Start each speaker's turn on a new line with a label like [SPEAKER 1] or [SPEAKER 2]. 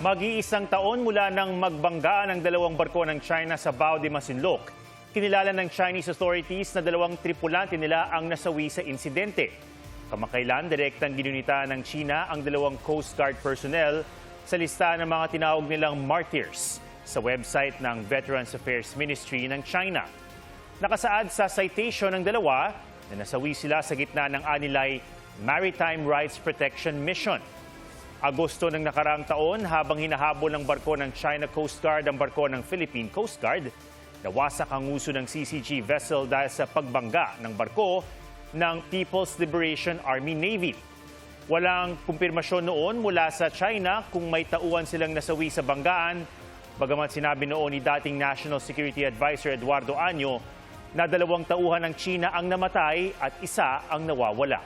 [SPEAKER 1] Mag-iisang taon mula nang magbanggaan ang dalawang barko ng China sa Bao de Masinloc, kinilala ng Chinese authorities na dalawang tripulante nila ang nasawi sa insidente. Kamakailan, direktang ginunita ng China ang dalawang Coast Guard personnel sa lista ng mga tinawag nilang martyrs sa website ng Veterans Affairs Ministry ng China. Nakasaad sa citation ng dalawa na nasawi sila sa gitna ng anilay Maritime Rights Protection Mission. Agosto ng nakaraang taon, habang hinahabol ng barko ng China Coast Guard ang barko ng Philippine Coast Guard, nawasak ang uso ng CCG vessel dahil sa pagbangga ng barko ng People's Liberation Army Navy. Walang kumpirmasyon noon mula sa China kung may tauhan silang nasawi sa banggaan, bagamat sinabi noon ni dating National Security Advisor Eduardo Año na 2 tauhan ng China ang namatay at 1 ang nawawala.